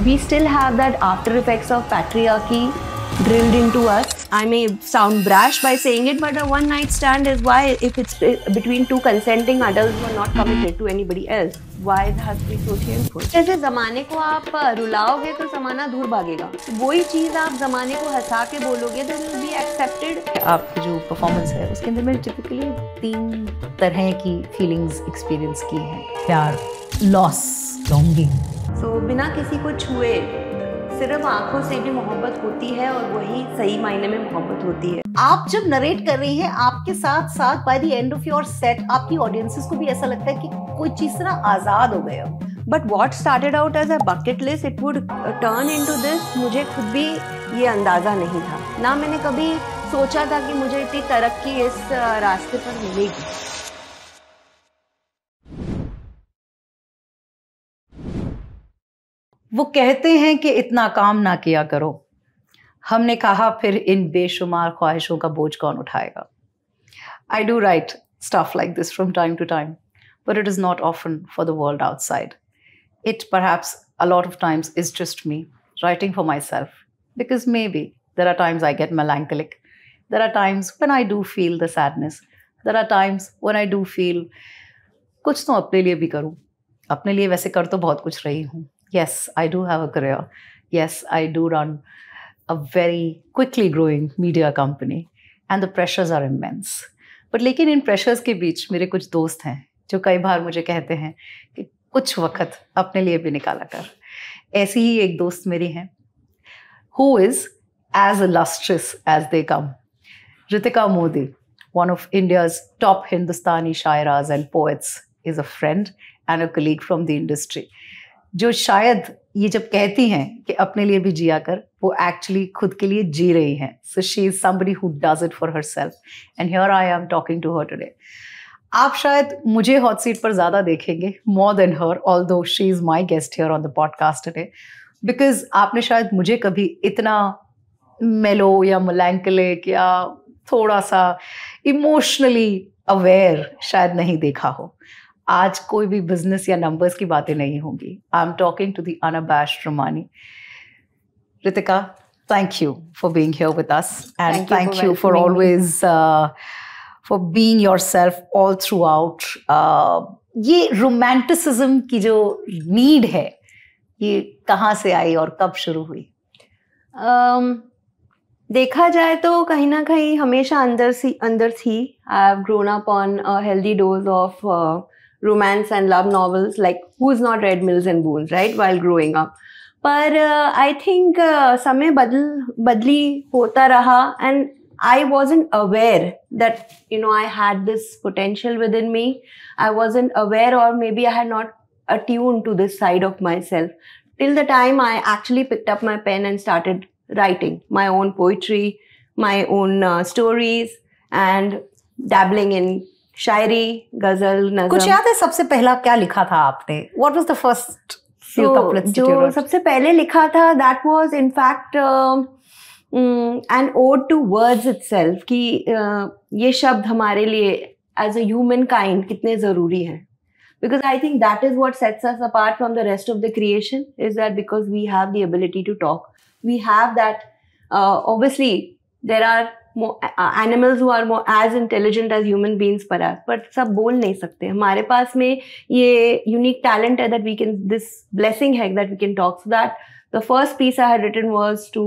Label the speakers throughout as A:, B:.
A: we still have that after effects of patriarchy drilled into us. I may sound brash by saying it, but a one night stand is why, if it's between two consenting adults who are not committed to anybody else, why it has to be so shameful? जैसे ज़माने को आप रुलाओगे तो ज़माना दूर भागेगा, वही चीज़ आप ज़माने को हंसा के बोलोगे तो it will be accepted.
B: आपकी जो परफॉर्मेंस है उसके अंदर मैंने टिपिकली 3 तरह की फीलिंग्स एक्सपीरियंस की हैं: प्यार, लॉस, लॉन्गिंग.
A: So बिना किसी को छुए सिर्फ आंखों से भी मोहब्बत होती है, और वही सही मायने में मोहब्बत होती है.
B: आप जब नरेट कर रही हैं, आपके साथ साथ by the end of your set आपकी ऑडियंसेस को भी ऐसा लगता है कि कोई चीज ना आजाद हो गए हो.
A: But what started out as a bucket list, it would turn into this. मुझे खुद भी ये अंदाजा नहीं था, ना मैंने कभी सोचा था कि मुझे इतनी तरक्की इस रास्ते पर मिलेगी.
B: वो कहते हैं कि इतना काम ना किया करो. हमने कहा फिर इन बेशुमार ख्वाहिशों का बोझ कौन उठाएगा. I do write stuff like this from time to time, but it is not often for the world outside. It perhaps a lot of times is just me writing for myself, because maybe there are times I get melancholic. There are times when I do feel the sadness. There are times when I do feel कुछ तो अपने लिए भी करूं. अपने लिए वैसे कर तो बहुत कुछ रही हूं. Yes, I do have a career. Yes, I do run a very quickly growing media company, and the pressures are immense. But लेकिन इन pressures के बीच मेरे कुछ दोस्त हैं जो कई बार मुझे कहते हैं कि कुछ वक्त अपने लिए भी निकाला कर. ऐसी ही एक दोस्त मेरी हैं who is as illustrious as they come. Ritika Modi, one of India's top Hindustani shairas and poets, is a friend and a colleague from the industry. जो शायद ये जब कहती हैं कि अपने लिए भी जिया कर, वो एक्चुअली खुद के लिए जी रही हैं. So she is somebody who does it for herself, and here I am talking to her today. आप शायद मुझे हॉट सीट पर ज्यादा देखेंगे, more than her, although she is my guest here on the podcast today, because आपने शायद मुझे कभी इतना मेलो या मेलैंकोलिक या थोड़ा सा इमोशनली अवेयर शायद नहीं देखा हो. आज कोई भी बिजनेस या नंबर्स की बातें नहीं होंगी. I am talking to the unabashed Romani. Ritika, thank you for being here with us, and thank you for always for being yourself all throughout. ये रोमांटिसिज्म की जो नीड है, ये कहाँ से आई और कब शुरू हुई?
A: देखा जाए तो कहीं ना कहीं हमेशा अंदर थी. आई have grown up on a healthy dose of romance and love novels, like who's not read Mills and Boons, right, while growing up. But I think समय बदली होता रहा, and I wasn't aware that, you know, I had this potential within me. I wasn't aware, or maybe I had not attuned to this side of myself till the time I actually picked up my pen and started writing my own poetry, my own stories, and dabbling in शायरी, गजल, नज़म.
B: कुछ याद है सबसे पहला क्या लिखा था आपने? What was the first few couplets that you wrote?
A: जो सबसे पहले लिखा था, that was in fact an ode to words itself, कि ये शब्द हमारे लिए as a human kind कितने ज़रूरी हैं. Because I think that is what sets us apart from the rest of the creation, is that because we have the ability to talk, we have that. Obviously there are animals who are more as intelligent as human beings perhaps, but सब बोल नहीं सकते. हमारे पास में ये unique talent है that we can, this blessing है that we can talk. So that the first piece I had written was to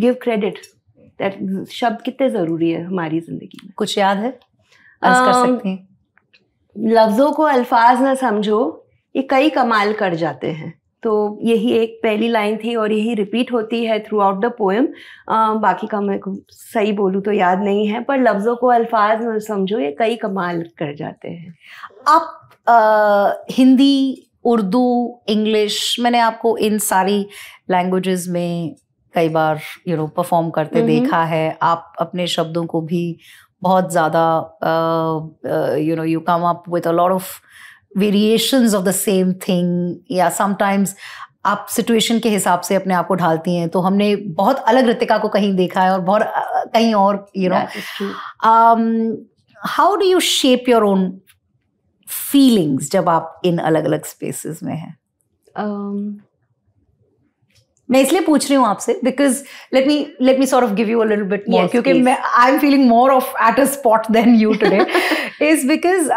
A: give credit that शब्द कितने ज़रूरी है हमारी ज़िंदगी में.
B: कुछ याद है? अर्ज कर सकती हैं.
A: लफ्ज़ों को अल्फाज न समझो, ये कई कमाल कर जाते हैं. तो यही एक पहली लाइन थी, और यही रिपीट होती है थ्रू आउट द पोएम. बाकी का मैं सही बोलूँ तो याद नहीं है, पर लफ्ज़ों को अल्फाज न समझो, ये कई कमाल कर जाते हैं.
B: आप हिंदी, उर्दू, इंग्लिश, मैंने आपको इन सारी लैंग्वेजेस में कई बार परफॉर्म करते देखा है. आप अपने शब्दों को भी बहुत ज़्यादा you come up with a lot of variations of the same thing, या sometimes आप सिचुएशन के हिसाब से अपने आप को ढालती हैं. तो हमने बहुत अलग रितिका को कहीं देखा है और बहुत कहीं और, how do you shape your own feelings जब आप इन अलग अलग स्पेसेस में हैं? मैं इसलिए पूछ रही हूँ आपसे because let me sort of give you a little bit more,
A: Yes,
B: क्योंकि
A: please.
B: मैं I am feeling more of at a spot than you today is because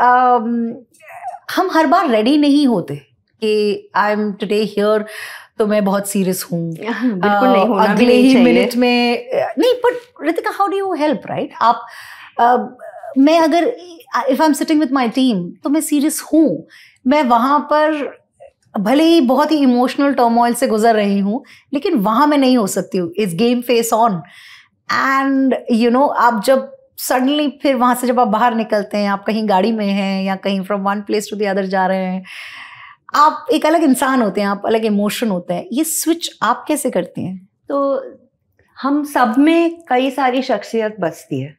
B: हम हर बार रेडी नहीं होते कि आई एम टुडे हियर तो मैं बहुत सीरियस हूँ,
A: बिल्कुल नहीं होना भी
B: अगले
A: नहीं
B: ही
A: चाहिए।
B: मिनट में नहीं, but Ritika how do you help, right? आप मैं अगर if I am sitting with my team तो मैं सीरियस हूँ, मैं वहां पर भले ही बहुत ही इमोशनल टर्मोइल से गुजर रही हूँ, लेकिन वहां मैं नहीं हो सकती हूँ, it's game face on. And you know, आप जब सडनली फिर वहां से जब आप बाहर निकलते हैं, आप कहीं गाड़ी में हैं या कहीं from one place to the other जा रहे हैं, आप एक अलग इंसान होते हैं, आप अलग इमोशन होते हैं। ये स्विच आप कैसे करती हैं?
A: तो हम सब में कई सारी शख्सियत बसती है।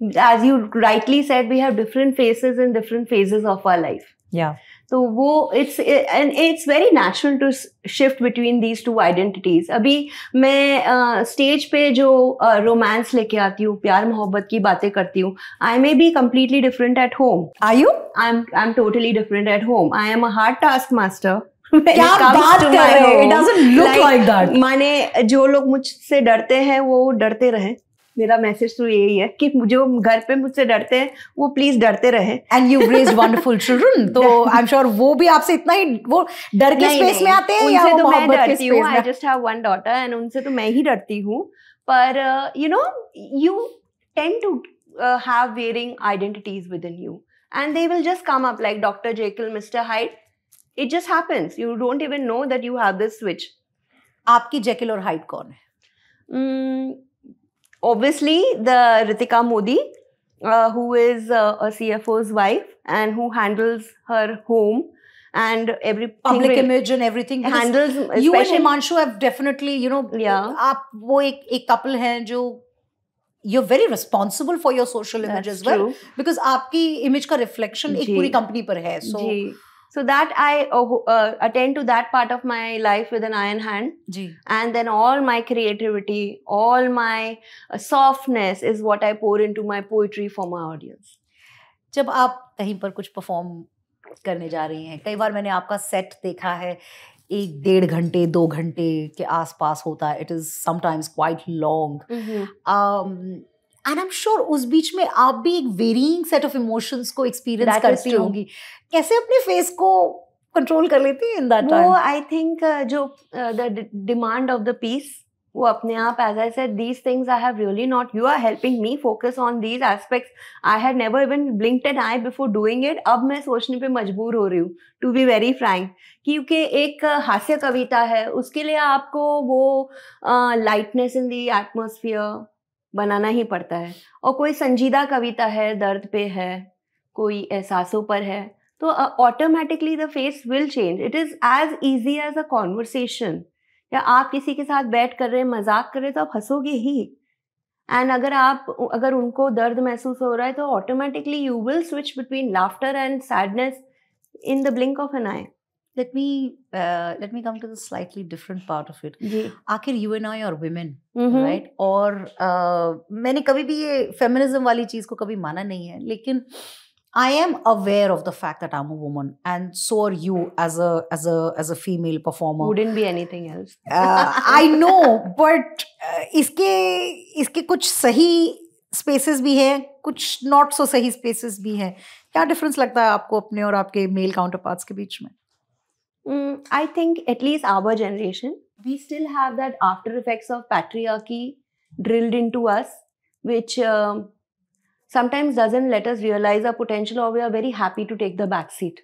A: As you rightly said, we have different faces in different phases of our life.
B: Yeah.
A: तो वो it's very natural to shift between these two identities. अभी मैं स्टेज पे जो रोमांस लेके आती हूँ, प्यार मोहब्बत की बातें करती हूँ, I may be completely different at home.
B: Are you?
A: I'm totally different at home. I am a hard taskmaster.
B: क्या बात कर रहे हो? It doesn't look like that.
A: माने जो लोग मुझसे डरते हैं वो डरते रहें। मेरा मैसेज तो यही है कि जो घर पे मुझसे डरते हैं वो प्लीज डरते रहे।
B: And you raised wonderful children, तो आई एम श्योर वो भी आपसे इतना ही वो डर के स्पेस में आते हैं या वो मोहब्बत के स्पेस में?
A: I just have one daughter and उनसे तो मैं ही डरती हूँ, पर you know you tend to have varying identities within you and they will just come up like doctor Jekyll mister Hyde. It just happens, you don't even know that you have this switch.
B: आपकी Jekyll और Hyde कौन है?
A: Obviously, the Ritika Modi, who is a CFO's wife and who handles her home and everything.
B: Public image and everything.
A: Handles.
B: You and Himanshu have definitely, you know,
A: yeah.
B: आप वो एक couple हैं जो you're very responsible for your social image
A: That's
B: as well.
A: true.
B: Because आपकी image का reflection एक पूरी company पर है.
A: So that I attend to that part of my life with an iron hand.
B: Ji.
A: And then all my creativity, all my softness is what I pour into my poetry for my audience.
B: जब आप कहीं पर कुछ perform करने जा रही हैं, कई बार मैंने आपका सेट देखा है 1-1.5 घंटे 2 घंटे के आसपास होता है. It is sometimes quite long and I am sure उस बीच में आप भी एक वेरिंग सेट ऑफ इमोशंस को एक्सपीरियंस करती होंगी. कैसे अपने फेस को कंट्रोल कर लेती हैं इन दैट टाइम?
A: वो आई थिंक जो the demand of the piece, वो अपने आप, as I said, these things I have really not, you are helping me focus on these aspects. I had never even blinked an eye before doing it. अब मैं सोचने पे मजबूर हो रही हूँ, टू बी वेरी फ्रैंक, क्योंकि एक हास्य कविता है, उसके लिए आपको वो लाइटनेस इन द एटमॉस्फेयर बनाना ही पड़ता है. और कोई संजीदा कविता है, दर्द पे है, कोई एहसासों पर है, तो automatically the face will change. It is as easy as a conversation. या आप किसी के साथ बैठ कर रहे हैं, मजाक कर रहे हैं, तो आप हंसोगे ही. एंड अगर उनको दर्द महसूस हो रहा है तो automatically you will switch between laughter and sadness in the blink of an eye.
B: Let me come to the slightly different part of it. आखिर you and I are women, right? और मैंने कभी भी ये फेमिनिज्म वाली चीज को कभी माना नहीं है, लेकिन I am aware of the fact that I'm a woman, and so are you as a female performer.
A: Wouldn't be anything else.
B: I know, but इसके कुछ सही स्पेसेस भी हैं, कुछ नॉट सो सही स्पेसेस भी हैं. क्या डिफरेंस लगता है आपको अपने और आपके मेल काउंटरपार्ट्स के बीच में?
A: I think at least our generation, we still have that after effects of patriarchy drilled into us, which sometimes doesn't let us realize our potential, or we are very happy to take the back seat.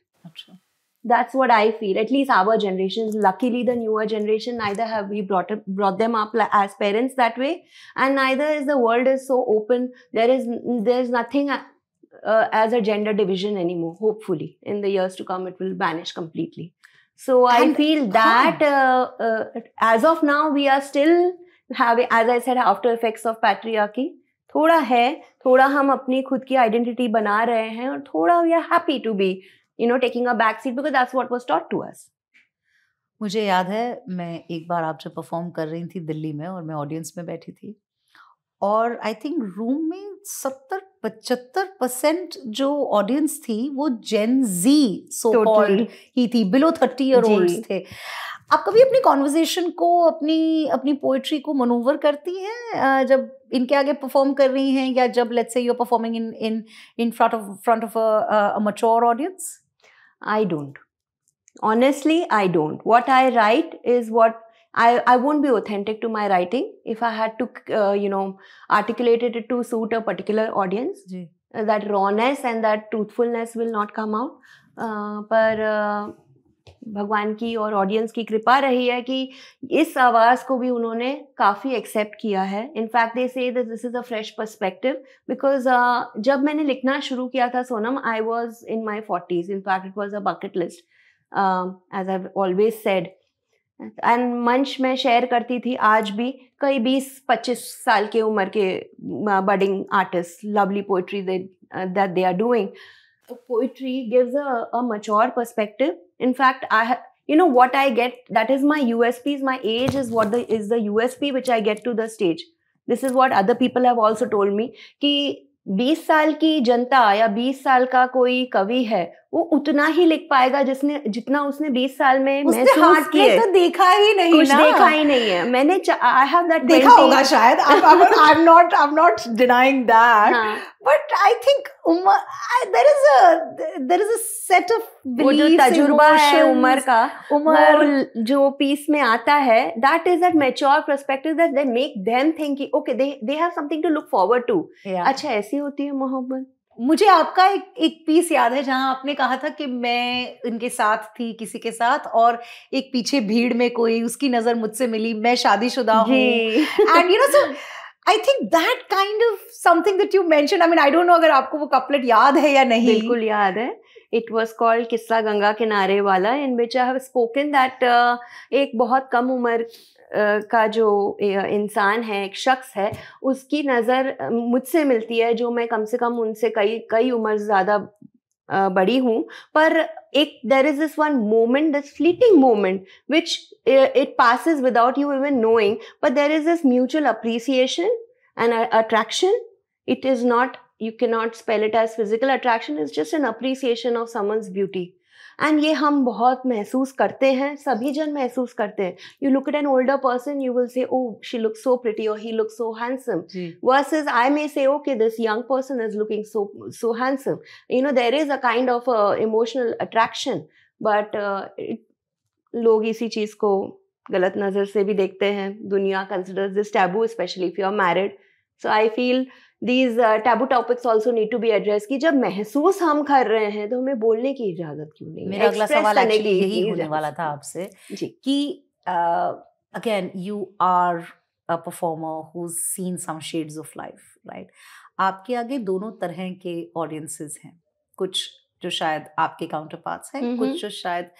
A: That's what I feel. At least our generation. Luckily, the newer generation, neither have we brought them up as parents that way, and neither is the world is so open. There's nothing as a gender division anymore. Hopefully, in the years to come, it will vanish completely. So I feel that as of now we are still having, as I said, after effects of patriarchy. थोड़ा हम अपनी खुद की identity बना रहे हैं, और थोड़ा we are happy to be, taking a back seat because that's what was taught to us.
B: मुझे याद है, मैं एक बार आप जब परफॉर्म कर रही थी दिल्ली में और मैं ऑडियंस में बैठी थी, और आई थिंक रूम में 70-75% जो ऑडियंस थी वो जेन जी सो कॉल्ड ही थी, बिलो 30 ईयर ओल्ड्स थे. आप कभी अपनी कॉन्वर्जेशन को, अपनी पोएट्री को मनूवर करती हैं जब इनके आगे परफॉर्म कर रही हैं, या जब let's say you are performing in front of a mature audience?
A: I don't. Honestly, I don't. What I write is what I won't be authentic to my writing if I had to, articulate it to suit a particular audience. That rawness and that truthfulness will not come out. पर भगवान की और audience की कृपा रही है कि इस आवाज़ को भी उन्होंने काफ़ी एक्सेप्ट किया है. In fact they say that this is a fresh perspective because जब मैंने लिखना शुरू किया था Sonam, I was in my 40s. In fact it was a bucket list, as I always said. And मंच में शेयर करती थी आज भी कई 20-25 साल के उम्र के budding artist, lovely poetry that they are doing. Poetry gives a mature perspective. In fact, what I get, that is my USPs. My age is is the USP which I get to the stage. This is what other people have also told me कि 20 साल की जनता या 20 साल का कोई कवि है, वो उतना ही लिख पाएगा जितना उसने 20 साल में महसूस किया.
B: तो देखा ही नहीं,
A: कुछ देखा ही नहीं है. मैंने I have that
B: देखा होगा शायद. I'm not denying that. But I think there is a set of beliefs,
A: वो जो तजुर्बा है उम्र का, वो जो पीस में आता है, that is that mature perspective that they make them think okay, they have something to look forward to. अच्छा, ऐसी होती है मोहब्बत.
B: मुझे आपका एक पीस याद है जहां आपने कहा था कि मैं इनके साथ थी, किसी के साथ, और एक पीछे भीड़ में कोई, उसकी नजर मुझसे मिली, मैं शादीशुदा हूँ. And so I think that kind of something that you mentioned, I mean, I don't know अगर आपको वो कपलेट याद है या नहीं.
A: बिल्कुल याद है. It was called किस्सा गंगा किनारे वाला, in which I have spoken that एक बहुत कम उम्र का जो इंसान है, एक शख्स है, उसकी नज़र मुझसे मिलती है जो मैं कम से कम उनसे कई उम्र ज़्यादा बड़ी हूँ. पर एक there is this one moment, this fleeting moment which it passes without you even knowing, but there is this mutual appreciation and attraction. It is not, you cannot spell it as physical attraction, it's just an appreciation of someone's beauty. And ये हम बहुत महसूस करते हैं, सभी जन महसूस करते हैं. You look at an older person, you will say, oh, she looks so pretty, or he looks so handsome. Versus I may say, okay, this young person is looking so handsome. There is a kind of emotional attraction, but लोग इसी चीज़ को गलत नज़र से भी देखते हैं. दुनिया considers this taboo, especially if you are married. So I feel these taboo topics also need to be addressed कि जब महसूस हम कर रहे हैं तो हमें बोलने की इजाजत क्यों नहीं.
B: मेरा अगला सवाल एक्चुअली यही होने वाला था आपसे कि again you are a performer who's seen some shades of life, right? आपके आगे दोनों तरह के audiences हैं. कुछ जो शायद आपके काउंटरपार्ट्स हैं, कुछ जो शायद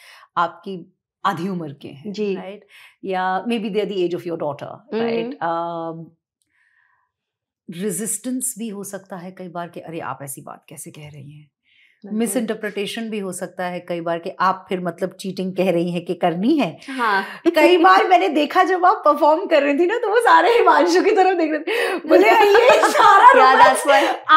B: आपकी आधी उम्र के हैं, right? या maybe they're the age of your daughter, right? Resistance भी हो सकता है कई बार कि अरे आप ऐसी बात कैसे कह रही हैं. मिस इंटरप्रिटेशन भी हो सकता है कई बार कि आप फिर मतलब चीटिंग कह रही हैं कि करनी है. कई बार मैंने देखा जब आप परफॉर्म कर रही थी ना, तो वो सारे हिमांशु की तरफ देख रहे थे, बोले ये सारा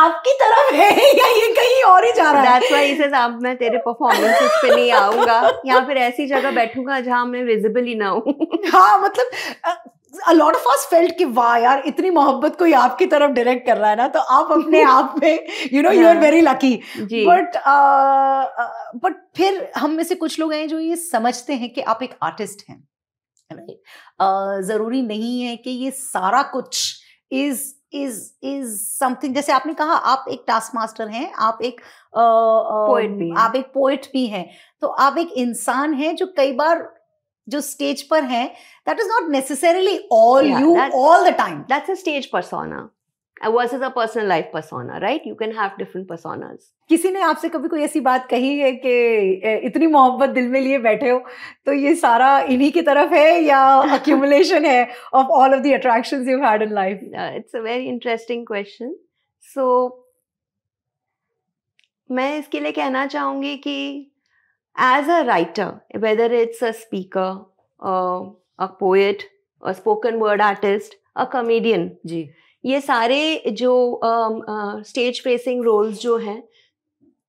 B: आपकी तरफ है या ये कहीं और ही जा रहा है.
A: That's why he says, अब मैं तेरे परफॉर्मेंसेस पे नहीं आऊंगा, या फिर ऐसी जगह बैठूंगा जहां मैं विजिबल ही ना हूं.
B: हाँ, मतलब a lot of us felt कि वाह यार, इतनी मोहब्बत कोई आपकी तरफ डायरेक्ट कर रहा है ना, तो आप अपने आप में you are very lucky. But फिर हम में से कुछ लोग हैं जो ये समझते हैं कि आप एक आर्टिस्ट हैं, right? जरूरी नहीं है कि ये सारा कुछ is something. जैसे आपने कहा आप एक टास्क मास्टर हैं, आप एक पोएट भी हैं, तो आप एक इंसान हैं जो कई बार जो स्टेज पर है, that is not necessarily all you all the time.
A: That's a stage persona versus a personal life persona, right? You can have different personas.
B: किसी ने आपसे कभी कोई ऐसी बात कही है कि इतनी मोहब्बत दिल में लिए बैठे हो तो ये सारा इन्हीं की तरफ है या accumulation है of all of the attractions you've had in life?
A: It's a very interesting question. So मैं इसके लिए कहना चाहूँगी कि as a writer, whether it's a speaker, a poet, a spoken word artist, a comedian, ये सारे जो stage facing roles जो हैं,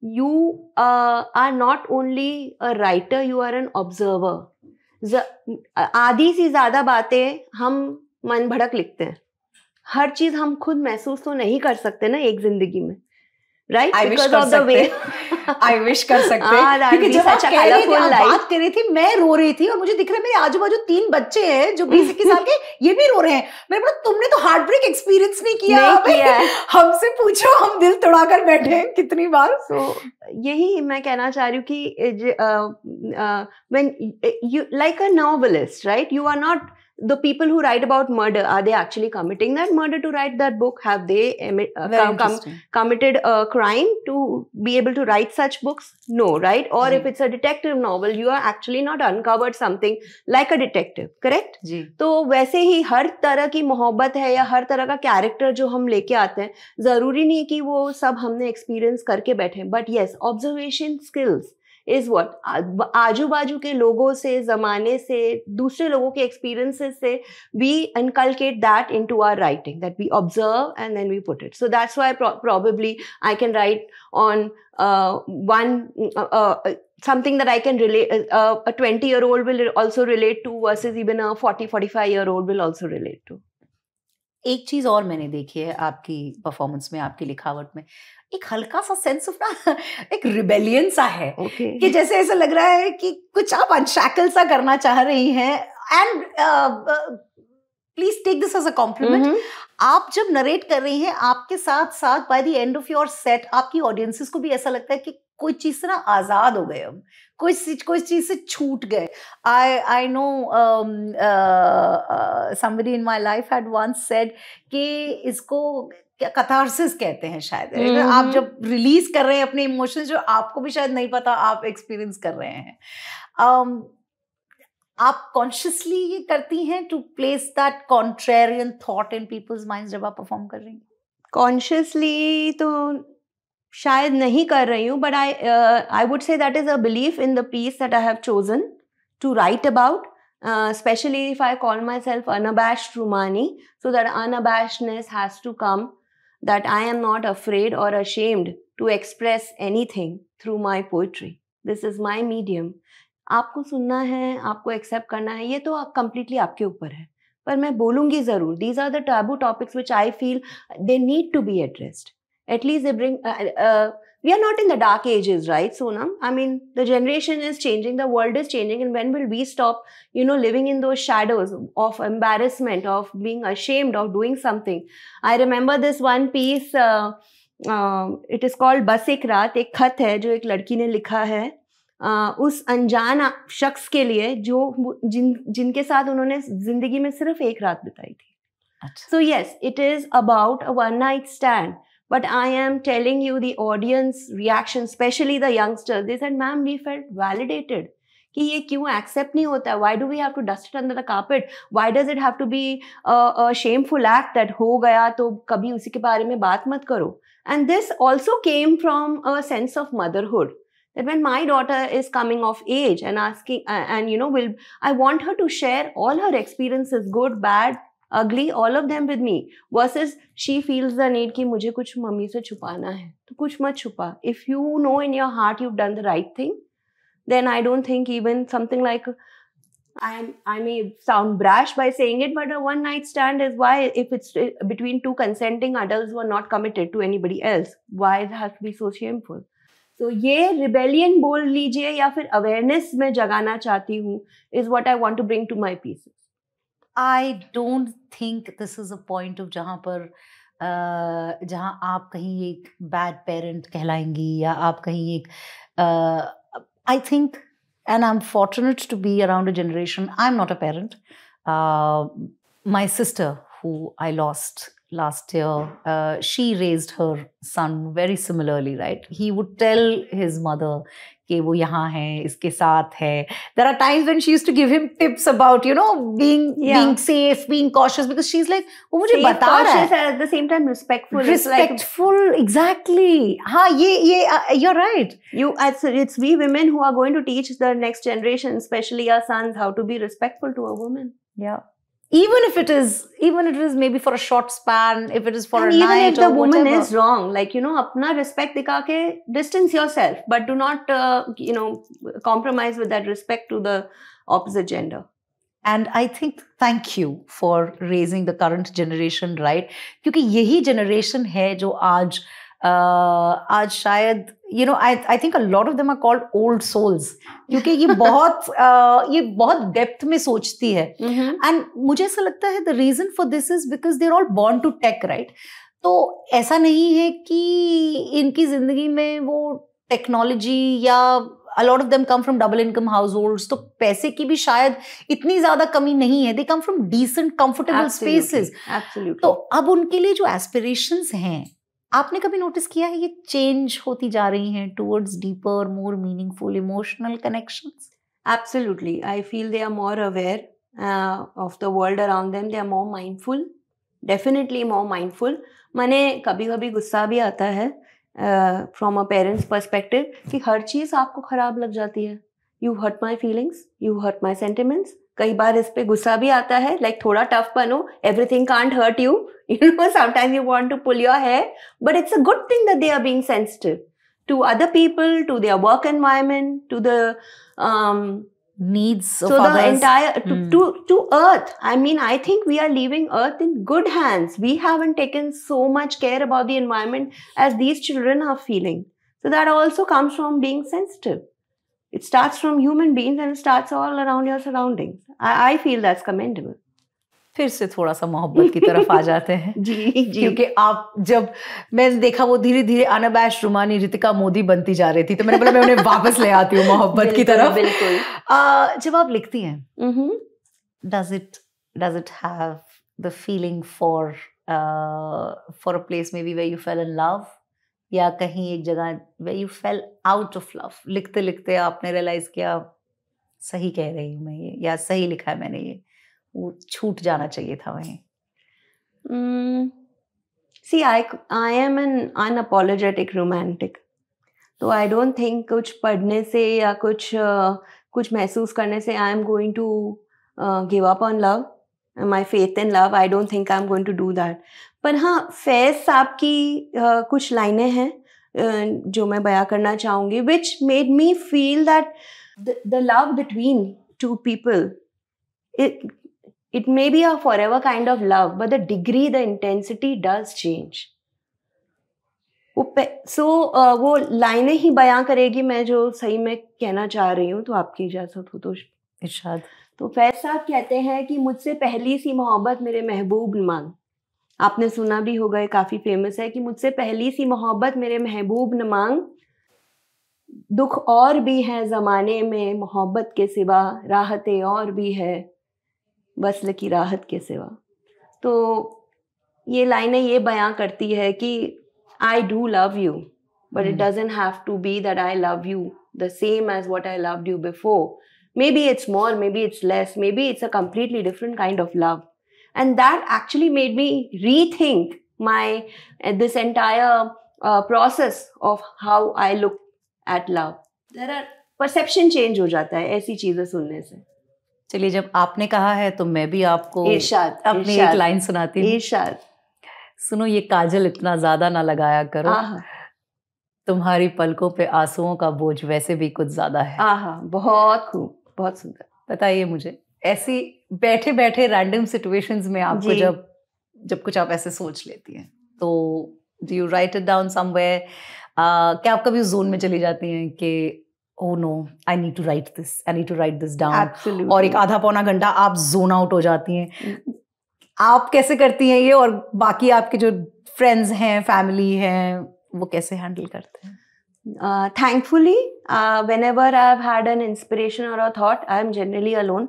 A: you are not only a writer, you are an observer. आधी से ज्यादा बातें हम मन भड़क लिखते हैं. हर चीज हम खुद महसूस तो नहीं कर सकते ना एक जिंदगी में, right?
B: Because of the way I wish कर सकते क्योंकि जब आप कह रही थी, आप बात कर रही थी, मैं रो रही थी और मुझे दिख रहा है मेरे आजू बाजू 3 बच्चे हैं जो 20-21 साल के, ये भी रो रहे हैं. मैंने बोला तुमने तो हार्ट ब्रेक एक्सपीरियंस नहीं किया हमसे पूछो, हम दिल तोड़ा कर बैठे हैं कितनी बार.
A: So यही मैं कहना चाह रही हूँ कि when you like a novelist, right? You are not the people who write about murder. Are they actually committing that murder to write that book? Have they committed a crime to be able to write such books? No, right? Or if it's a detective novel, you are actually not uncovered something like a detective, correct?
B: जी.
A: तो वैसे ही हर तरह की मोहब्बत है या हर तरह का character जो हम लेके आते हैं, जरूरी नहीं कि वो सब हमने एक्सपीरियंस करके बैठे, but yes, observation skills is what आजू बाजू के लोगों से, जमाने से, दूसरे लोगों के experiences से we inculcate that into our writing, that we observe and then we put it. So that's why probably I can write on something that I can relate, a 20-year-old will also relate to versus even a 40-45-year-old will also relate to.
B: एक चीज और मैंने देखी है आपकी performance में, आपकी लिखावट में, एक हल्का सा सेंस ऑफ ना एक रिबेलियन सा है कि जैसे ऐसा लग रहा है कि कुछ आप अनशैकल सा करना चाह रही हैं. And please take this as a compliment. आप जब नरेट कर रही हैं, आपके साथ साथ by the end of your set आपकी ऑडियंसेस को भी ऐसा लगता है कि कोई चीज से ना आजाद हो गए, हम कोई चीज से छूट गए. I know somebody in my life had once said कि इसको कैथारसिस कहते हैं शायद. आप जब रिलीज कर रहे हैं अपने इमोशंस जो आपको भी शायद नहीं पता आप एक्सपीरियंस कर रहे हैं, आप कॉन्शियसली ये करती हैं to place that contrarian thought in people's minds जब आप परफॉर्म कर रही हैं?
A: कॉन्शियसली तो शायद नहीं कर रही हूँ, but I would say that is a belief in the piece that I have chosen to write about. Especially if I call myself unabashed Rumani, so that unabashedness has to come, that I am not afraid or ashamed to express anything through my poetry. This is my medium. आपको सुनना है, आपको accept करना है, ये तो completely आपके ऊपर है, पर मैं बोलूंगी जरूर. These are the taboo topics which I feel they need to be addressed. At least they bring we are not in the dark ages, right, Sonam? I mean, the generation is changing, the world is changing, and when will we stop, living in those shadows of embarrassment, of being ashamed of doing something? I remember this one piece, it is called बस एक रात. एक खत है जो एक लड़की ने लिखा है उस अनजान शख्स के लिए जो जिनके साथ उन्होंने जिंदगी में सिर्फ एक रात बिताई थी. So yes, it is about a one night stand. But I am telling you the audience reaction, especially the youngsters, they said, ma'am, we felt validated. कि ये क्यों accept नहीं होता? Why do we have to dust it under the carpet? Why does it have to be a shameful act that हो गया तो कभी उसी के बारे में बात मत करो? And this also came from a sense of motherhood. That when my daughter is coming of age and asking, and I want her to share all her experiences, good, bad, ugly, all of them with me, versus she feels the need कि मुझे कुछ mummy से छुपाना है. तो कुछ मत छुपा. If you know in your heart you've done the right thing, then I don't think even something like, I may sound brash by saying it, but a one night stand is why, if it's between two consenting adults who are not committed to anybody else, why it has to be so shameful? So ये rebellion बोल लीजिए या फिर awareness में जगाना चाहती हूँ, is what I want to bring to my pieces.
B: I don't think this is a point of जहाँ आप कहीं एक bad parent कहलाएंगी या आप कहीं एक I think, and I'm fortunate to be around a generation. I'm not a parent. My sister, who I lost last year, she raised her son very similarly, right? He would tell his mother कि वो यहाँ है, इसके साथ है. There are times when she used to give him tips about, being safe, being cautious, because she's like, वो मुझे बता रहा है.
A: At the same time respectful.
B: Exactly. हाँ, ये you're right.
A: It's we women who are going to teach the next generation, especially our sons, how to be respectful to a woman.
B: Yeah. Even if it is maybe for a short span, if it is for
A: and
B: a night or whatever.
A: Even if the woman is wrong, अपना respect दिखा के distance yourself, but do not, compromise with that respect to the opposite gender.
B: And I think thank you for raising the current generation, right? क्योंकि यही generation है जो आज शायद I think a lot of them are called old souls, क्योंकि ये बहुत depth में सोचती है. And मुझे ऐसा लगता है the reason for this is because they're all born to tech, right? तो ऐसा नहीं है कि इनकी जिंदगी में वो टेक्नोलॉजी या a lot of them come from double income households, तो पैसे की भी शायद इतनी ज्यादा कमी नहीं है. They come from decent, comfortable spaces.
A: Absolutely.
B: तो अब उनके लिए जो aspirations हैं, आपने कभी नोटिस किया है ये चेंज होती जा रही हैं towards deeper, more meaningful, emotional connections?
A: Absolutely. I feel they are more aware of the world around them. They are more mindful. Definitely more mindful. माने कभी कभी गुस्सा भी आता है फ्रॉम अ पेरेंट्स पर्सपेक्टिव कि हर चीज़ आपको खराब लग जाती है. You hurt my feelings, you hurt my sentiments. कई बार इस पे गुस्सा भी आता है, लाइक थोड़ा टफ बनो, everything can't hurt you, sometimes you want to pull your hair, but it's a good thing that they are being sensitive to other people, to their work environment, to the
B: needs of
A: so
B: others.
A: The entire to earth. I mean, I think we are leaving earth in good hands. We haven't taken so much care about the environment as these children are feeling. So that also comes from being sensitive. It starts from human beings and it starts all around your surroundings. I feel that's commendable.
B: फिर से थोड़ा सा मोहब्बत की तरफ आ जाते हैं.
A: जी.
B: क्योंकि आप जब मैंने देखा वो धीरे धीरे अनअबैश्ड रुमानी रितिका मोदी बनती जा रही थी, तो मैंने बोला मैं उन्हें वापस ले आती हूँ मोहब्बत की तरफ.
A: बिल्कुल.
B: जब आप लिखती हैं, does it have the feeling for a place maybe where you fell in love, या कहीं एक जगह where you fell out of love? लिखते लिखते आपने रियलाइज किया सही कह रही हूँ मैं ये, या सही लिखा है मैंने ये, वो छूट जाना चाहिए था वहीं?
A: See, I am an unapologetic romantic. तो I don't think कुछ पढ़ने से या कुछ महसूस करने से I am going to give up on love, my faith in love. I don't think I'm going to do that. पर हाँ, फैज साहब की कुछ लाइनें हैं जो मैं बयां करना चाहूँगी, which made me feel that the love between two people, it may be a forever kind of love, but the degree, the intensity does change. वो लाइनें ही बयां करेगी मैं जो सही में कहना चाह रही हूँ, तो आपकी इजाजत हो तो
B: इरशाद.
A: तो फैज साहब कहते हैं कि मुझसे पहली सी मोहब्बत मेरे महबूब न मांग. आपने सुना भी होगा, ये काफी फेमस है कि मुझसे पहली सी मोहब्बत मेरे महबूब न मांग, दुख और भी है जमाने में मोहब्बत के सिवा, राहतें और भी है वस्ल की राहत के सिवा. तो ये लाइनें ये बयां करती है कि I do love you, but it doesn't have to be that I love you the same as what I loved you before. Maybe it's more, maybe it's less, maybe it's a completely different kind of love. And that actually made me rethink this entire process of how I look at love. There are perception change हो जाता है ऐसी चीजें सुनने से.
B: चलिए, जब आपने कहा है तो मैं भी आपको अपनी एक लाइन सुनाती हूँ.
A: इरशाद.
B: सुनो, ये काजल इतना ज्यादा ना लगाया करो, तुम्हारी पलकों पे आंसुओं का बोझ वैसे भी कुछ ज्यादा है.
A: बहुत खूब, बहुत सुंदर.
B: बताइए मुझे, ऐसी बैठे बैठे रैंडम सिचुएशंस में आपको जब कुछ आप ऐसे सोच लेती हैं, तो do you right it down somewhere? क्या आप कभी उस जोन में चली जाती हैं कि oh no, I need to write this down, और एक आधा पौना घंटा आप जोन आउट हो जाती हैं? आप कैसे करती हैं ये, और बाकी आपके जो फ्रेंड्स हैं, फैमिली हैं, वो कैसे हैंडल करते हैं?
A: Thankfully, whenever I've had an inspiration or a thought, I'm generally alone.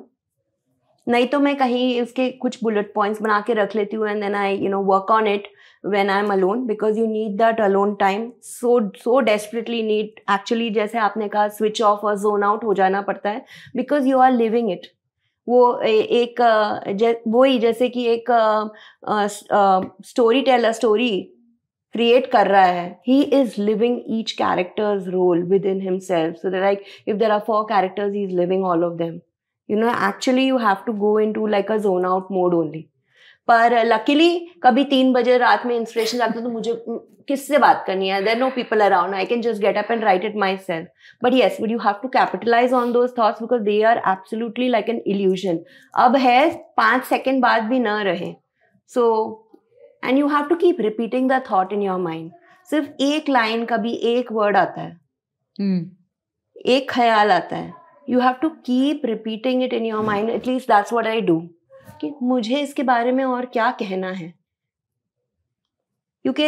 A: नहीं तो मैं कहीं उसके कुछ bullet points बना के रख लेती हूँ, and then I work on it when I'm alone, because you need that alone time. So desperately need, actually जैसे आपने कहा switch off और zone out हो जाना पड़ता है, because you are living it. वही जैसे कि एक स्टोरी टेलर स्टोरी क्रिएट कर रहा है, he is living each character's role within himself. So that, like, if there are 4 characters, he's living all of them. Actually you have to go into like a zone out mode only. पर luckily कभी 3 बजे रात में inspiration आती है तो मुझे किससे बात करनी है, there no people around, I can just get up and write it myself. But yes, but you have to capitalize on those thoughts because they are absolutely like an illusion. अब है 5 second बाद भी न रहे. So and you have to keep repeating the thought in your mind. सिर्फ एक line का भी एक वर्ड आता है, एक ख्याल आता है, you have to keep repeating it in your mind. At least that's what I do, कि मुझे इसके बारे में और क्या कहना है. क्योंकि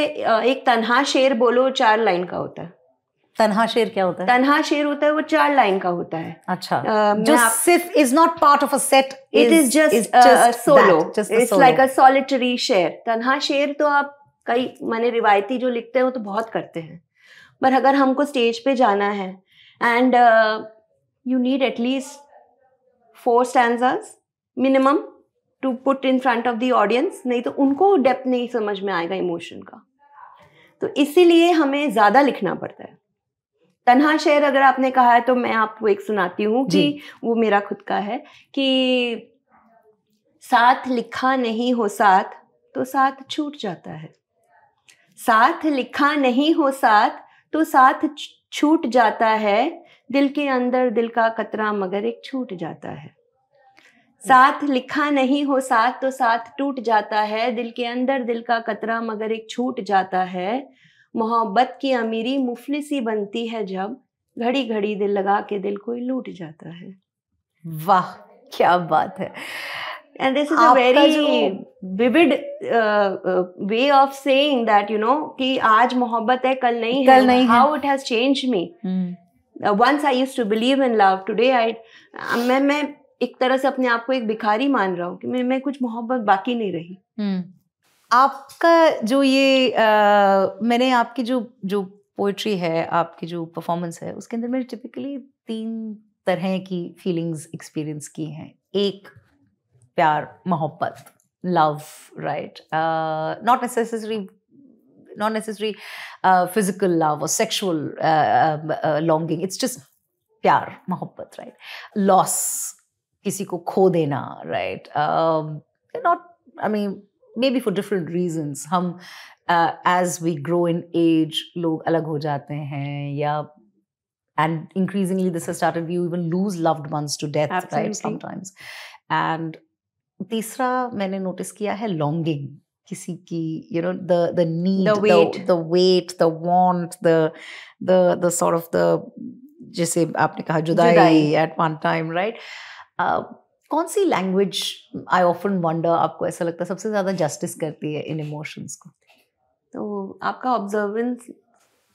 A: एक तन्हा शेर बोलो 4 लाइन का होता है.
B: तन्हा शेर क्या होता है?
A: तन्हा शेर होता है वो 4 लाइन का होता है.
B: अच्छा. जो सिर्फ is not part of a set,
A: it is just solo, it's like a solitary शेर. तन्हा शेर तो आप कई माने रिवायती जो लिखते हैं वो तो बहुत करते हैं, पर अगर हमको स्टेज पे जाना है and you need at least 4 stanzas minimum to put in front of the audience, नहीं तो उनको डेप्थ नहीं समझ में आएगा इमोशन का. तो इसीलिए हमें ज्यादा लिखना पड़ता है. तन्हा शेर अगर आपने कहा है तो मैं आपको एक सुनाती हूँ कि वो मेरा खुद का है कि साथ लिखा नहीं हो साथ तो साथ छूट जाता है. साथ लिखा नहीं हो साथ तो साथ छूट जाता है. दिल के अंदर दिल का कतरा मगर एक छूट जाता है. साथ लिखा नहीं हो साथ तो साथ टूट जाता है. दिल के अंदर दिल का कतरा मगर एक छूट जाता है. मोहब्बत की अमीरी मुफलिसी बनती है जब घड़ी घड़ी दिल लगा के दिल कोई लूट जाता है.
B: वाह, क्या बात है.
A: And this is a very vivid way of saying that, you know, कि आज मोहब्बत है कल नहीं है. How it has changed me. Once I used to believe in love. Today मैं एक तरह से अपने आप को एक भिखारी मान रहा हूँ कि मैं कुछ मोहब्बत बाकी नहीं रही.
B: आपका जो ये मैंने आपकी जो पोइट्री है, आपकी जो परफॉर्मेंस है, उसके अंदर मैंने टिपिकली 3 तरह की फीलिंग्स एक्सपीरियंस की हैं. एक प्यार, मोहब्बत, love, right, not necessarily physical love or sexual longing. It's just प्यार, मोहब्बत, right? Loss, किसी को खो देना, right? Maybe for different reasons. हम as we grow in age, लोग अलग हो जाते हैं, या and increasingly this has started, you even lose loved ones to death. Absolutely. Right? Sometimes. And तीसरा मैंने नोटिस किया है longing, किसी की, you know, the need, the weight, the want, the sort of the, जैसे आपने कहा जुदाई at one time, right? कौन सी लैंग्वेज, आई ऑफन वंडर, आपको ऐसा लगता है सबसे ज्यादा जस्टिस करती है इन इमोशंस को?
A: तो आपका observance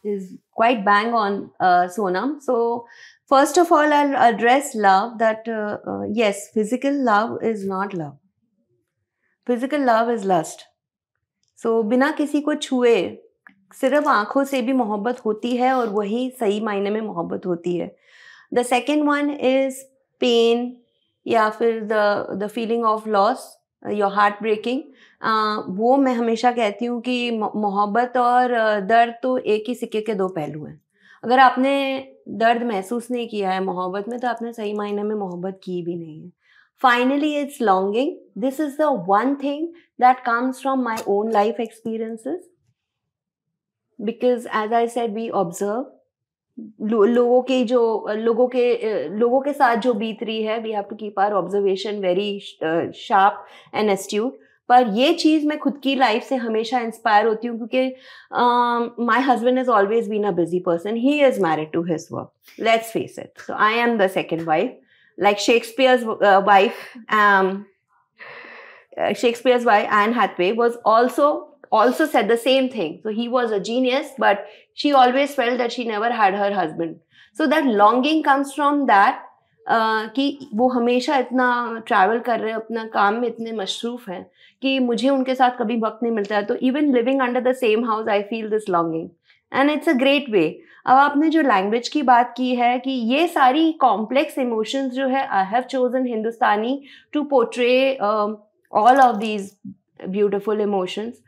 A: is quite bang on, Sonam. So first of all, I'll address love that yes, physical love is not love. Physical love is lust. So बिना किसी को छुए सिर्फ आंखों से भी मोहब्बत होती है, और वही सही मायने में मोहब्बत होती है. The second one is pain, या फिर the feeling of loss, your heart breaking. वो मैं हमेशा कहती हूँ कि मोहब्बत और दर्द तो एक ही सिक्के के 2 पहलू हैं. अगर आपने दर्द महसूस नहीं किया है मोहब्बत में, तो आपने सही मायने में मोहब्बत की भी नहीं है. Finally it's longing. This is the one thing that comes from my own life experiences, because as I said we observe लोगों के साथ जो बीत रही है, we have to keep our observation very sharp and astute. पर ये चीज़ मैं खुद की लाइफ से हमेशा इंस्पायर होती हूँ, क्योंकि my husband is always been a busy person. He is married to his work, let's face it. So I am the second wife, like Shakespeare's wife Anne Hathaway was also said the same thing. So he was a genius, but she always felt that she never had her husband. So that longing comes from that, कि वो हमेशा इतना travel कर रहे हैं, अपना काम में इतने मशरूफ हैं कि मुझे उनके साथ कभी वक्त नहीं मिलता है. तो even living under the same house I feel this longing, and it's a great way. अब आपने जो लैंग्वेज की बात की है कि ये सारी कॉम्प्लेक्स इमोशंस जो है, I have chosen Hindustani to portray all of these beautiful emotions,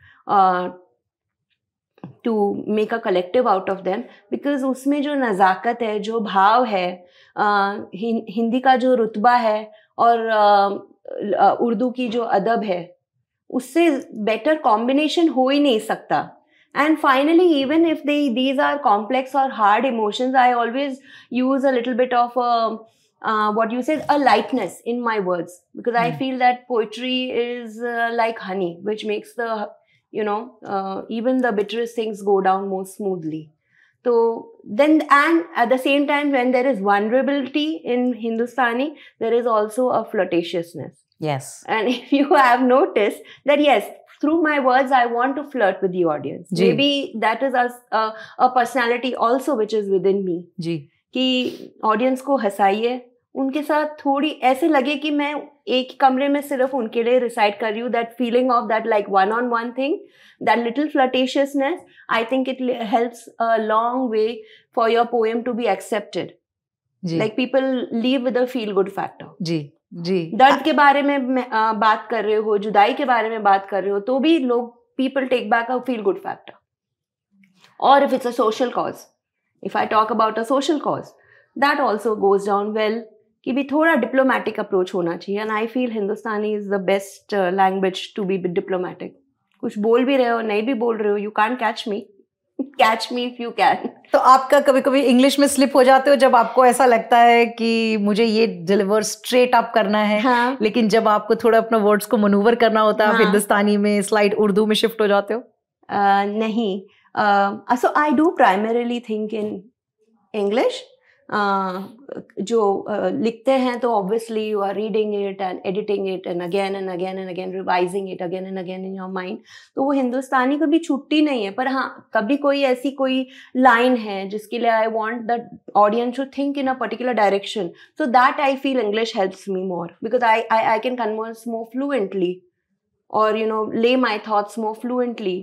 A: to make a collective out of them, because उसमें जो नज़ाकत है, जो भाव है, हिंदी का जो रुतबा है और उर्दू की जो अदब है, उससे बेटर कॉम्बिनेशन हो ही नहीं सकता. And finally, even if these are complex or hard emotions, I always use a little bit of what you said, a lightness in my words, because I feel that poetry is like honey, which makes the, even the bitterest things go down more smoothly. So then, and at the same time, when there is vulnerability in Hindustani, there is also a flirtatiousness.
B: Yes.
A: And if you have noticed that, yes, through my words, I want to flirt with the audience.
B: Ji.
A: Maybe that is a personality also which is within me.
B: जी.
A: कि audience को हंसाइए, उनके साथ थोड़ी ऐसे लगे कि मैं एक कमरे में सिर्फ उनके लिए recite कर रही हूँ. That feeling of that like one-on-one thing, that little flirtatiousness, I think it helps a long way for your poem to be accepted.
B: Ji.
A: Like people leave with a feel-good factor.
B: जी. जी.
A: दर्द के बारे में बात कर रहे हो, जुदाई के बारे में बात कर रहे हो, तो भी लोग people take back a feel good factor. Or if it's a social cause, if I talk about a social cause, that also goes down well. कि भी थोड़ा diplomatic approach होना चाहिए. And I feel Hindustani is the best language to be diplomatic. कुछ बोल भी रहे हो, नहीं भी बोल रहे हो, you can't catch me. Catch me if you can.
B: तो आपका कभी कभी इंग्लिश में स्लिप हो जाते हो जब आपको ऐसा लगता है कि मुझे ये डिलीवर स्ट्रेट अप करना है,
A: हाँ.
B: लेकिन जब आपको थोड़ा अपने वर्ड्स को मनूवर करना होता है,
A: हाँ.
B: आप हिंदुस्तानी में स्लाइड उर्दू में शिफ्ट हो जाते हो?
A: नहीं. So I do primarily think in English. जो लिखते हैं तो obviously you are reading it and editing it and again and again and again revising it again and again in your mind. तो वो हिंदुस्तानी कभी छुट्टी नहीं है. पर हाँ, कभी कोई ऐसी कोई लाइन है जिसके लिए I want the audience to think in a particular direction. So that I feel English helps me more because I can converse more fluently or lay my thoughts more fluently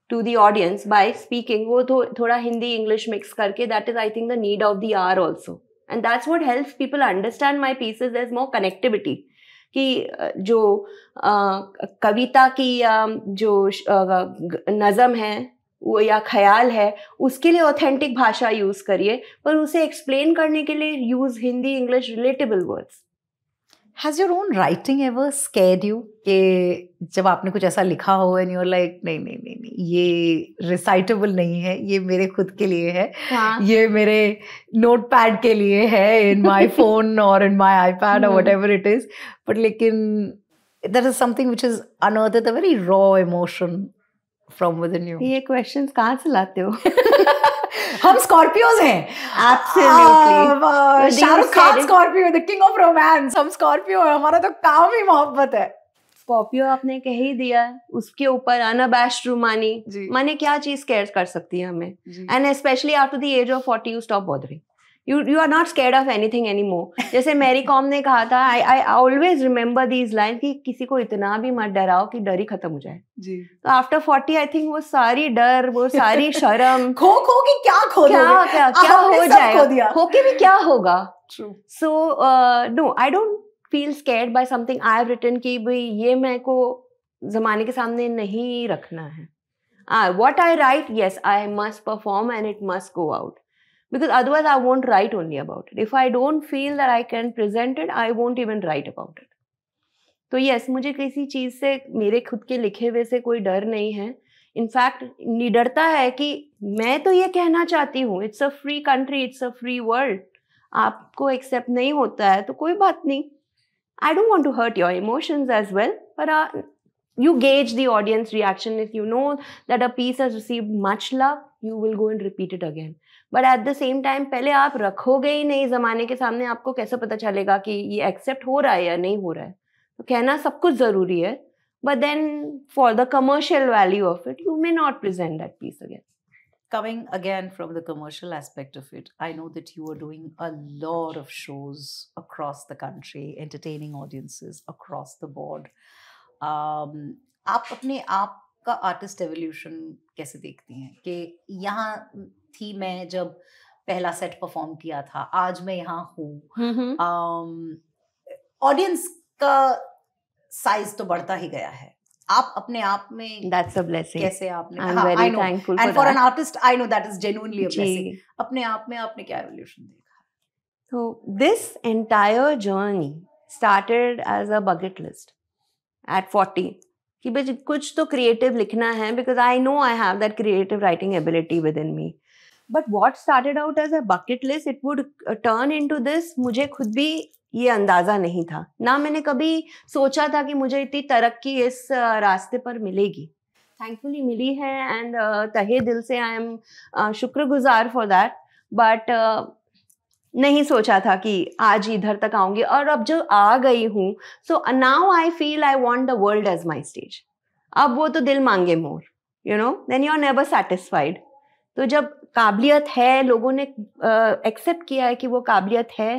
A: to the audience by speaking. वो थोड़ा Hindi English mix करके, that is I think the need of the hour also, and that's what helps people understand my pieces. There's more connectivity कि जो कविता की जो नज़म है वो या ख्याल है, उसके लिए ऑथेंटिक भाषा यूज़ करिए, पर उसे एक्सप्लेन करने के लिए use Hindi English relatable words.
B: Has your own writing ever scared you? कि जब आपने कुछ ऐसा लिखा हो and you're like नहीं ये recitable नहीं है, ये मेरे खुद के लिए है,
A: हाँ.
B: ये मेरे notepad के लिए है in my phone or in my iPad or whatever it is, but लेकिन that is something which is unearthed a very raw emotion from within you.
A: ये questions कहाँ से लाते हो?
B: हम स्कॉर्पियोज हैं.
A: Absolutely.
B: Shahrukh Khan Scorpio, the king of romance. हम Scorpio है, हमारा तो काम ही मोहब्बत है.
A: स्कॉर्पियो आपने कह ही दिया, उसके ऊपर अनअबैश्ड रूमानी, माने क्या चीज केयर कर सकती है हमें. And specially after the age of 40 you stop bothering. You are not scared of anything anymore. जैसे मैरी कॉम ने कहा था, I always remember these lines कि किसी को इतना भी मत डराओ कि डर ही खत्म हो जाए.
B: जी.
A: तो आफ्टर 40 आई थिंक वो सारी डर, वो सारी शर्म
B: खो कि क्या खो
A: क्या हो जाएगा, होके भी क्या होगा.
B: True.
A: So no, I don't feel scared by something I have written कि भाई ये मेरे को जमाने के सामने नहीं रखना है. What I write, yes, I must perform and it must go out. Because otherwise I won't write only about it. If I don't feel that I can present it, I won't even write about it. तो yes, मुझे किसी चीज़ से, मेरे खुद के लिखे हुए से कोई डर नहीं है. इनफैक्ट निडरता है कि मैं तो ये कहना चाहती हूँ, it's a free country, it's a free world. आपको एक्सेप्ट नहीं होता है तो कोई बात नहीं. I don't want to hurt your emotions as well, but you gauge the audience reaction. If you know that a piece has received much love, you will go and repeat it again. But at the same time, पहले आप रखोगे ही नहीं ज़माने के सामने, आपको कैसे पता चलेगा कि ये एक्सेप्ट हो रहा है या नहीं हो रहा है. तो कहना सब कुछ ज़रूरी है, but then for the commercial value of it, you may not present that piece again.
B: Coming again from the commercial aspect of it, I know that you are doing a lot of shows across the country, entertaining audiences across the board. आप अपने आप का artist evolution कैसे देखती हैं कि यहाँ थी मैं जब पहला सेट परफॉर्म किया था, आज मैं यहाँ हूँ, ऑडियंस का साइज तो बढ़ता ही गया है. आप अपने आप में
A: That's a blessing.
B: कैसे आपने,
A: I'm very thankful
B: and
A: for
B: an
A: that.
B: artist I know that is genuinely a blessing. अपने आप में आपने क्या एवोल्यूशन देखा?
A: So this entire journey started as a bucket list at 40. कि बस कुछ तो क्रिएटिव लिखना है, because I know I have that creative writing ability within me. But what started out as a bucket list, it would turn into this. मुझे खुद भी ये अंदाजा नहीं था, ना मैंने कभी सोचा था कि मुझे इतनी तरक्की इस रास्ते पर मिलेगी. थैंकफुली मिली है, एंड तहे दिल से आई एम शुक्रगुजार फॉर दैट. बट नहीं सोचा था कि आज इधर तक आऊंगी, और अब जो आ गई हूँ, so now I feel I want the world as my stage. अब वो तो दिल मांगे more, you know, then you are never satisfied. तो जब काबिलियत है, लोगों ने एक्सेप्ट किया है कि वो काबिलियत है,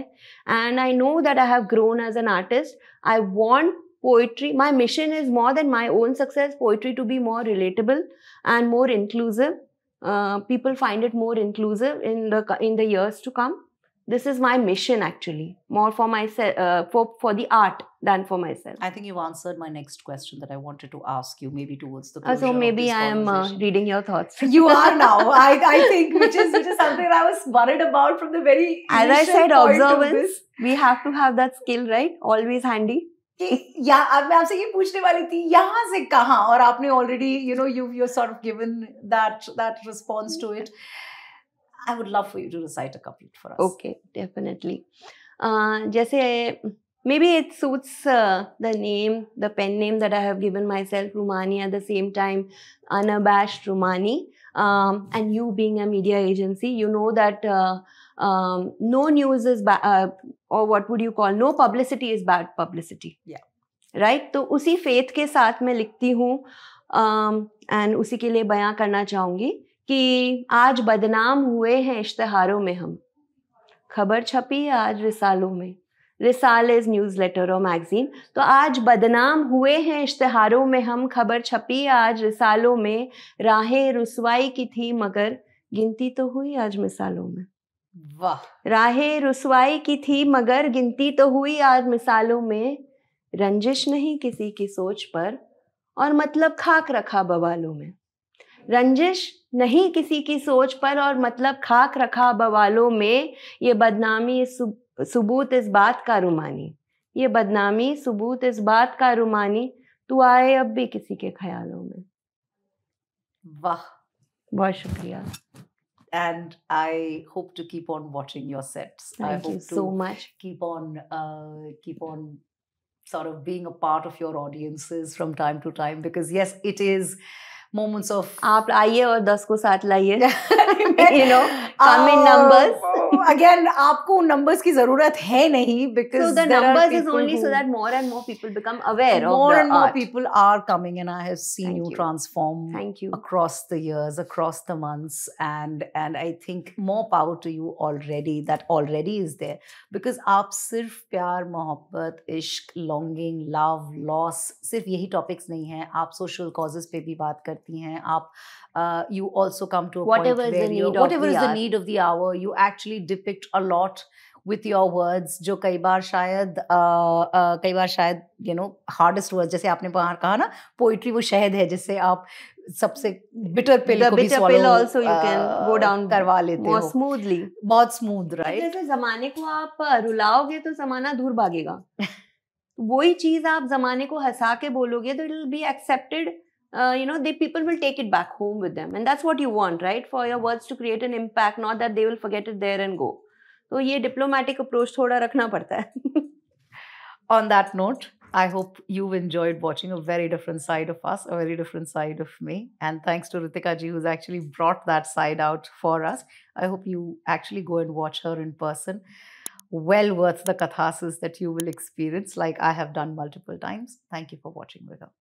A: and I know that I have grown as an artist. I want poetry, my mission is more than my own success, poetry to be more relatable and more inclusive. People find it more inclusive in the years to come. This is my mission, actually, more for myself, for the art than for myself.
B: I think you've answered my next question that I wanted to ask you, maybe towards the closure
A: So maybe
B: of this
A: I am reading your thoughts.
B: You are now. I think which is something that I was worried about from the very
A: as I said,
B: point
A: observance. We have to have that skill, right? Always handy.
B: या अब मैं आपसे ये पूछने वाली थी, यहाँ से कहाँ, और आपने already you're sort of given that response to it. I would love for you to recite a couplet for us.
A: Okay, definitely. जैसे maybe it suits the pen name that I have given myself, Rumani, at the same time unabashed Rumani. And you being a media agency, you know that no news is bad, or what would you call, no publicity is bad publicity.
B: Yeah.
A: Right? तो उसी faith के साथ मैं लिखती हूँ, and उसी के लिए बयां करना चाहूँगी कि आज बदनाम हुए हैं इश्तिहारों में हम, खबर छपी आज रिसालों में. रिसाल इज न्यूज़ लेटर और मैगजीन. तो आज बदनाम हुए हैं इश्तिहारों में हम, खबर छपी आज रिसालों में. राहें रुसवाई की थी मगर गिनती तो हुई आज मिसालों में.
B: वाह.
A: राहें रुसवाई की थी मगर गिनती तो हुई आज मिसालों में. रंजिश नहीं किसी की सोच पर और मतलब खाक रखा बवालों में. रंजिश नहीं किसी की सोच पर और मतलब खाक रखा बवालों में. ये बदनामी सबूत इस बात का रुमानी. ये बदनामी सबूत इस बात का रुमानी. तू आए अब भी किसी के ख्यालों में.
B: वाह.
A: बहुत शुक्रिया.
B: And I hope to keep on watching your sets.
A: Thank you so much.
B: Keep on sort of being a part of your audiences from time to time, because yes, it is moments of.
A: आप आइए और 10 को साथ लाइए. You know, come in numbers.
B: Again, आपको numbers की ज़रूरत है नहीं, because
A: so the numbers is only so that more and more people become aware of the art.
B: More and more people are coming, and I have seen you transform.
A: Thank you.
B: Across the years, across the months, and I think more power to you already. That already is there, because आप सिर्फ प्यार, मोहब्बत, इश्क, longing, love, loss, सिर्फ यही topics नहीं हैं. आप social causes पे भी बात करती हैं. आप you also come to a
A: whatever
B: point
A: is
B: where
A: the need
B: whatever
A: of
B: is
A: the
B: the need of the hour, you actually depict a lot with your words, जो कई बार शायद you know hardest words, जैसे आपने बाहर कहा ना, poetry वो शहद है जिससे आप सबसे bitter pill को भी swallow,
A: pill also you can go down
B: करवा लेते
A: more
B: हो
A: smoothly.
B: बहुत smooth, right?
A: जैसे जमाने को आप रुलाओगे तो जमाना दूर भागेगा. वही चीज आप जमाने को हंसा के बोलोगे तो it will be accepted. You know, the people will take it back home with them, and that's what you want, right? For your words to create an impact, not that they will forget it there and go. So ये diplomatic approach थोड़ा रखना पड़ता है.
B: On that note, I hope you've enjoyed watching a very different side of us, a very different side of me. And thanks to Ritika ji, who's actually brought that side out for us. I hope you actually go and watch her in person. Well worth the catharsis that you will experience, like I have done multiple times. Thank you for watching with her.